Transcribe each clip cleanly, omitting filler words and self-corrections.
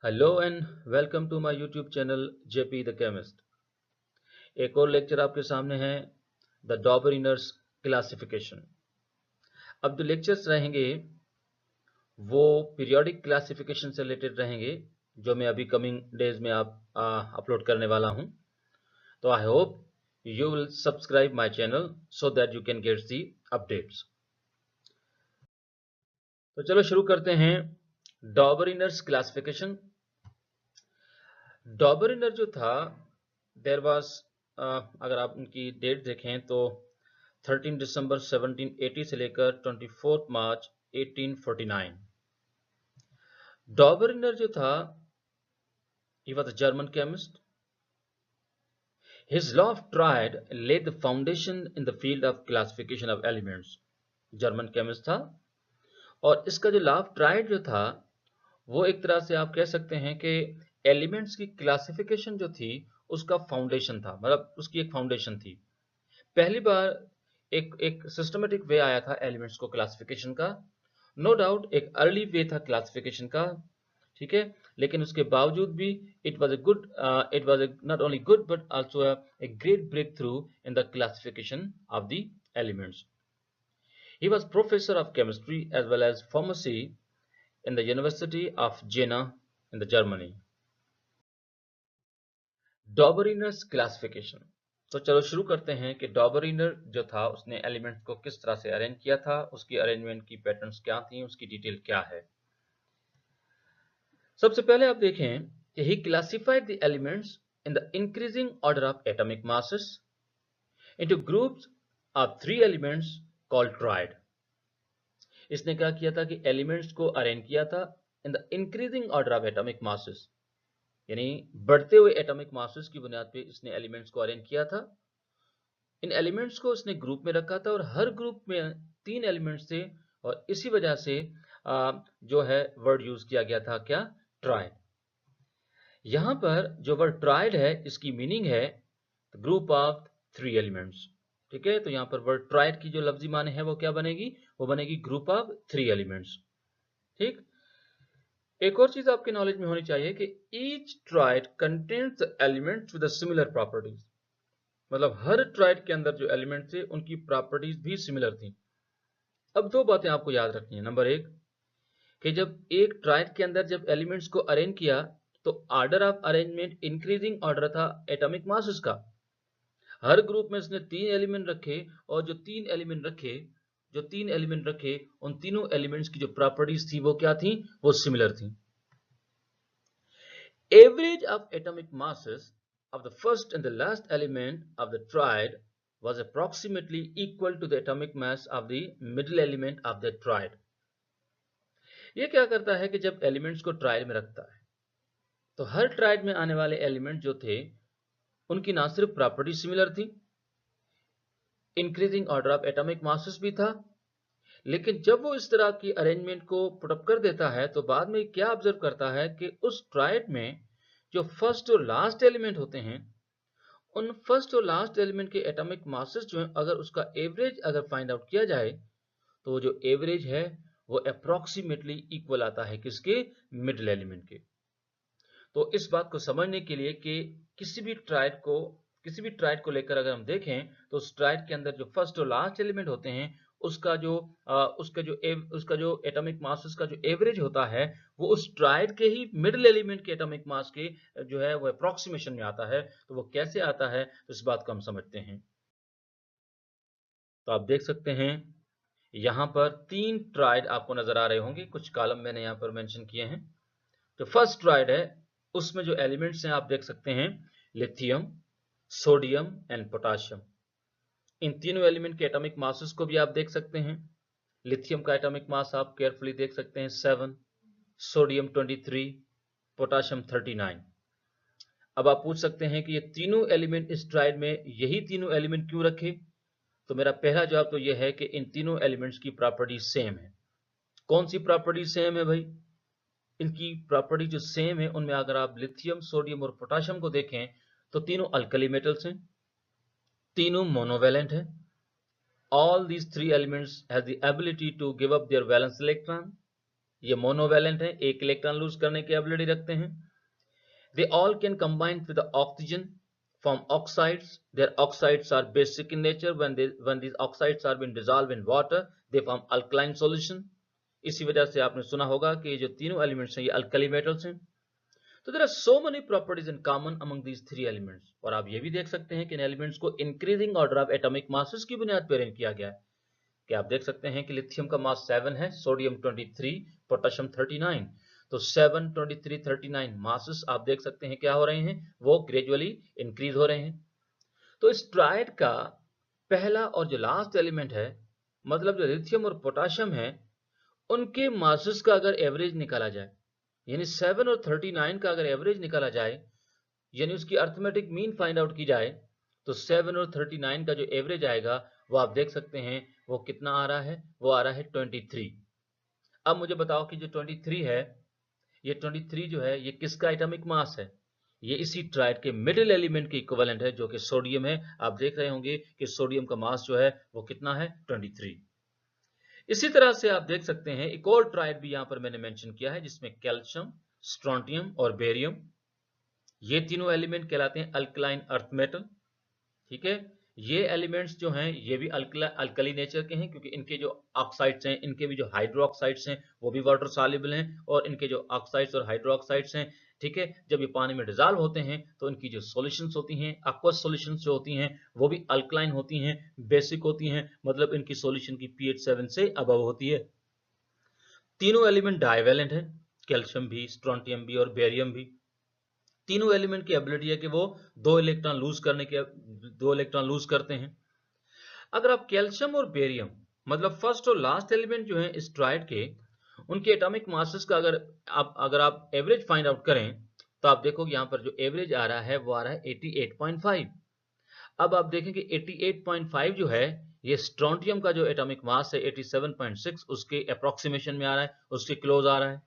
Hello and welcome to my YouTube channel JP the chemist. एक और lecture आपके सामने है द डॉबरिनर्स क्लासिफिकेशन। अब जो लेक्चर्स रहेंगे वो पीरियोडिक क्लासिफिकेशन से रिलेटेड रहेंगे, जो मैं अभी कमिंग डेज में आप अपलोड करने वाला हूं। तो I hope you will subscribe my channel so that you can get the updates. तो चलो शुरू करते हैं डॉबरिनर्स क्लासिफिकेशन। डॉबरिनर जो था देर वाज, अगर आप उनकी डेट देखें तो 13 दिसंबर 1780 से लेकर 24 मार्च 1849। डॉबरिनर जो था he was a German chemist. His law of triad laid the foundation in the field of classification of elements. German chemist था और इसका जो लॉ ऑफ ट्राइड जो था वो एक तरह से आप कह सकते हैं कि एलिमेंट्स की क्लासिफिकेशन जो थी उसका फाउंडेशन था, मतलब उसकी एक फाउंडेशन थी। पहली बार एक एक सिस्टमेटिक वे आया था एलिमेंट्स को क्लासिफिकेशन का। नो डाउट एक अर्ली वे था क्लासिफिकेशन का, ठीक है, लेकिन उसके बावजूद भी it was not only good but also a great breakthrough in the classification of the elements. He was professor of chemistry as well as pharmacy in the University of Jena in the Germany. Dobereiner's classification. तो चलो शुरू करते हैं कि डॉबरिनर जो था उसने elements को किस तरह से अरेंज किया था, उसकी अरेंजमेंट की पैटर्न्स क्या थी, उसकी डिटेल क्या है। सबसे पहले आप देखें कि he classified the elements in the increasing order of atomic masses into groups of 3 elements called triad. इसने क्या किया था कि एलिमेंट्स को अरेंज किया था इन the increasing order of atomic masses, यानी बढ़ते हुए एटॉमिक मासेस की बुनियाद पे इसने एलिमेंट्स को अरेंज किया था। इन एलिमेंट्स को उसने ग्रुप में रखा था और हर ग्रुप में 3 एलिमेंट्स थे और इसी वजह से जो है वर्ड यूज किया गया था क्या, ट्राइड। यहां पर जो वर्ड ट्राइड है इसकी मीनिंग है ग्रुप ऑफ 3 एलिमेंट्स, ठीक है। तो यहां पर वर्ड ट्राइड की जो लफ्जी माने है वो क्या बनेगी, वो बनेगी ग्रुप ऑफ 3 एलिमेंट्स, ठीक। एक और चीज आपके नॉलेज में होनी चाहिए कि each tried contains the elements with similar properties, मतलब हर ट्राइड के अंदर जो एलिमेंट थे उनकी प्रॉपर्टीज भी सिमिलर थी। अब दो बातें आपको याद रखनी है। नंबर एक कि जब एक ट्राइड के अंदर जब एलिमेंट्स को अरेंज किया तो order of arrangement increasing order था एटॉमिक मासेस का। हर ग्रुप में इसने 3 एलिमेंट रखे और जो तीन एलिमेंट रखे उन तीनों एलिमेंट्स की जो प्रॉपर्टीज थी वो क्या थी, वो सिमिलर थी। Average of atomic masses of the first and the last element of the triad was approximately equal to the atomic mass of the middle element of the triad. ये क्या करता है कि जब एलिमेंट्स को ट्राइड में रखता है तो हर ट्राइड में आने वाले एलिमेंट जो थे उनकी ना सिर्फ प्रॉपर्टी सिमिलर थी, increasing order of atomic masses भी था, लेकिन जब वो इस तरह की अरेंजमेंट को पुटअप कर देता है तो बाद में क्या ऑब्जर्व करता है कि उस ट्राइड में जो फर्स्ट और लास्ट एलिमेंट होते हैं उन फर्स्ट और लास्ट एलिमेंट के एटॉमिक मासेस जो है अगर उसका एवरेज अगर फाइंड आउट किया जाए तो वो जो एवरेज है वो अप्रोक्सीमेटली इक्वल आता है किसके, मिडिल एलिमेंट के। तो इस बात को समझने के लिए कि किसी भी ट्राइड को लेकर अगर हम देखें तो उस ट्राइड के अंदर जो फर्स्ट और लास्ट एलिमेंट होते हैं उसका जो एटॉमिक मास का जो एवरेज होता है वो उस ट्राइड के ही मिडिल एलिमेंट के एटॉमिक मास के जो है वो अप्रोक्सीमेशन में आता है। तो वो कैसे आता है तो इस बात को हम समझते हैं। तो आप देख सकते हैं यहां पर 3 ट्राइड आपको नजर आ रहे होंगे, कुछ कॉलम मैंने यहां पर मेंशन किए हैं। जो फर्स्ट ट्राइड है उसमें जो एलिमेंट्स हैं आप देख सकते हैं लिथियम, सोडियम एंड पोटाशियम। इन तीनों एलिमेंट के एटॉमिक मासेस को भी आप देख सकते हैं। लिथियम का एटॉमिक मास आप केयरफुली देख सकते हैं 7, सोडियम 23, पोटाशियम 39। अब आप पूछ सकते हैं कि ये तीनों एलिमेंट इस ट्राइड में यही तीनों एलिमेंट क्यों रखे, तो मेरा पहला जवाब तो यह है कि इन तीनों एलिमेंट्स की प्रॉपर्टी सेम है। कौन सी प्रॉपर्टी सेम है भाई, इनकी प्रॉपर्टी जो सेम है उनमें अगर आप लिथियम, सोडियम और पोटाशियम को देखें तो तीनों अल्कली मेटल्स हैं, तीनों मोनोवेलेंट हैं। All these 3 elements has the ability to give up their valence electron ये मोनोवैलेंट है, एक इलेक्ट्रॉन लूज करने की एबिलिटी रखते हैं। They all can combine with the oxygen, form oxides. Their oxides are basic in nature. When these oxides are been dissolved in water, they form alkaline solution. इसी वजह से आपने सुना होगा कि ये जो तीनों एलिमेंट्स हैं ये अल्कली मेटल्स हैं। तो there are so many properties in common among these three elements. और आप ये भी देख सकते हैं कि इन एलिमेंट्स को increasing order of atomic masses की बुनियाद पर अरेंज किया गया है। कि आप देख सकते हैं कि लिथियम का मास 7 है, सोडियम 23, पोटेशियम 39। तो 7, 23, 39 मासेस आप देख सकते हैं क्या हो रहे हैं, वो ग्रेजुअली इंक्रीज हो रहे हैं। तो इस ट्राइड का पहला और जो लास्ट एलिमेंट है, मतलब जो लिथियम और पोटेशियम है, उनके मासेस का अगर एवरेज निकाला जाए, यानी 7 और 39 का अगर एवरेज निकाला जाए, यानी उसकी अर्थमेटिक मीन फाइंड आउट की जाए, तो 7 और 39 का जो एवरेज आएगा वो आप देख सकते हैं वो कितना आ रहा है, वो आ रहा है 23। अब मुझे बताओ कि जो 23 है, ये 23 जो है ये किसका एटॉमिक मास है? ये इसी ट्राइड के मिडिल एलिमेंट के इक्विवेलेंट है जो कि सोडियम है। आप देख रहे होंगे कि सोडियम का मास जो है वो कितना है, 23। इसी तरह से आप देख सकते हैं एक और ट्राइड भी यहां पर मैंने मेंशन किया है जिसमें कैल्शियम, स्ट्रोंटियम और बेरियम, ये तीनों एलिमेंट कहलाते हैं अल्कलाइन अर्थ मेटल। ठीक है, ये एलिमेंट्स जो हैं ये भी अल्कली नेचर के हैं, क्योंकि इनके जो ऑक्साइड्स हैं, इनके भी जो हाइड्रो ऑक्साइड्स हैं वो भी वाटर सॉल्युबल हैं, और इनके जो ऑक्साइड्स और हाइड्रो ऑक्साइड्स हैं, ठीक है, जब ये पानी में डिजॉल्व होते हैं तो इनकी जो सॉल्यूशंस होती हैं, aqueous सॉल्यूशंस जो होती हैं वो भी अल्कलाइन होती हैं, बेसिक होती हैं, मतलब इनकी सॉल्यूशन की pH 7 से अबव होती है। तीनों एलिमेंट डाइवेलेंट हैं, कैल्शियम भी, स्ट्रोंटियम भी और बेरियम भी। तीनों एलिमेंट की एबिलिटी है कि वो दो इलेक्ट्रॉन लूज करते हैं। अगर आप कैल्शियम और बेरियम, मतलब फर्स्ट और लास्ट एलिमेंट जो है इस ट्राइड के, उनके एटॉमिक मासेस का अगर आप एवरेज फाइंड आउट करें, तो आप देखोगे यहां पर जो एवरेज आ रहा है वो आ रहा है 88.5। अब आप देखें कि 88.5 जो है ये स्ट्रोंटियम का जो एटॉमिक मास है 87.6 उसके अप्रोक्सीमेशन में आ रहा है, उसके क्लोज आ रहा है।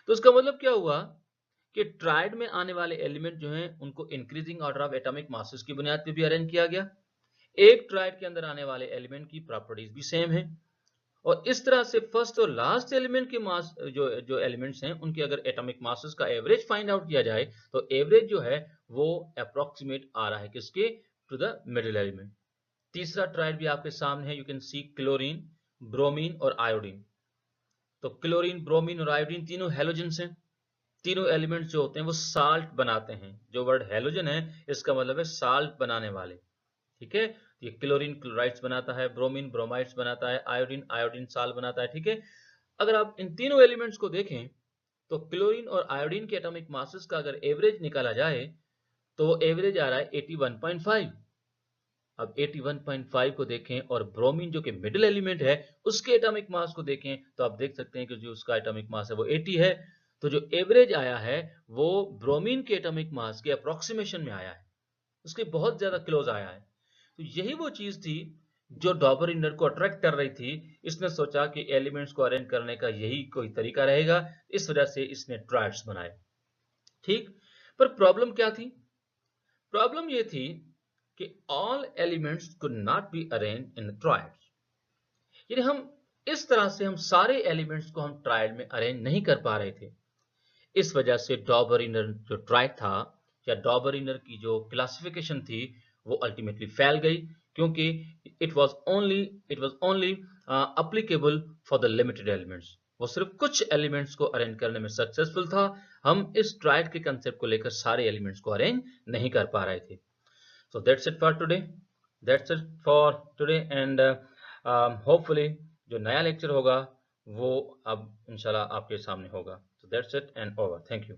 तो इसका मतलब क्या हुआ कि ट्राइड में आने वाले एलिमेंट जो हैं उनको increasing order of atomic masses की बुनियाद पे भी अरेंज किया गया। एक ट्राइड के अंदर आने वाले एलिमेंट की प्रॉपर्टीज भी सेम है, और इस तरह से फर्स्ट और लास्ट एलिमेंट के मास जो जो एलिमेंट्स हैं उनके अगर एटॉमिक मासेस का एवरेज फाइंड आउट किया जाए तो एवरेज जो है वो अप्रोक्सीमेट आ रहा है किसके, टू द मिडिल एलिमेंट। तीसरा ट्राइड भी आपके सामने है, you can see chlorine, bromine और आयोडीन। तो क्लोरीन, ब्रोमीन और आयोडीन तीनों हेलोजेंस हैं। तीनों एलिमेंट्स जो होते हैं वो साल्ट बनाते हैं। जो वर्ड हेलोजन है इसका मतलब है साल्ट बनाने वाले। ठीक है, ये क्लोरीन क्लोराइड्स बनाता है, ब्रोमीन ब्रोमाइड्स बनाता है, आयोडीन आयोडीन साल्ट बनाता है। ठीक है, अगर आप इन तीनों एलिमेंट्स को देखें तो क्लोरीन और आयोडीन के एटॉमिक मासेस का अगर एवरेज निकाला जाए तो वो एवरेज आ रहा है 81.5। अब 81.5 को देखें और ब्रोमीन जो कि मिडिल एलिमेंट है उसके एटॉमिक मास को देखें तो आप देख सकते हैं कि जो उसका एटॉमिक मास है वो 80 है। तो जो एवरेज आया है वो ब्रोमीन के एटॉमिक मास के अप्रोक्सीमेशन में आया है, उसके बहुत ज्यादा क्लोज आया है। तो यही वो चीज थी जो डॉबरिनर को अट्रैक्ट कर रही थी। इसने सोचा कि एलिमेंट्स को अरेंज करने का यही कोई तरीका रहेगा, इस वजह से इसने ट्राइड्स बनाए। ठीक, पर प्रॉब्लम क्या थी? प्रॉब्लम ये थी कि all elements could not be arrange in triads, यानी हम इस तरह से हम सारे एलिमेंट्स को हम ट्राइड में अरेंज नहीं कर पा रहे थे। इस वजह से डॉबरिनर जो ट्राइड था या डॉबरिनर की जो क्लासिफिकेशन थी वो अल्टीमेटली फैल गई, क्योंकि it was only applicable for the limited elements. वो सिर्फ कुछ एलिमेंट्स को अरेंज करने में सक्सेसफुल था। हम इस ट्राइड के कंसेप्ट को लेकर सारे एलिमेंट्स को अरेंज नहीं कर पा रहे थे। So that's it for today. That's it for today and hopefully जो नया लेक्चर होगा वो अब इंशाल्लाह आपके सामने होगा। So that's it and over. Thank you.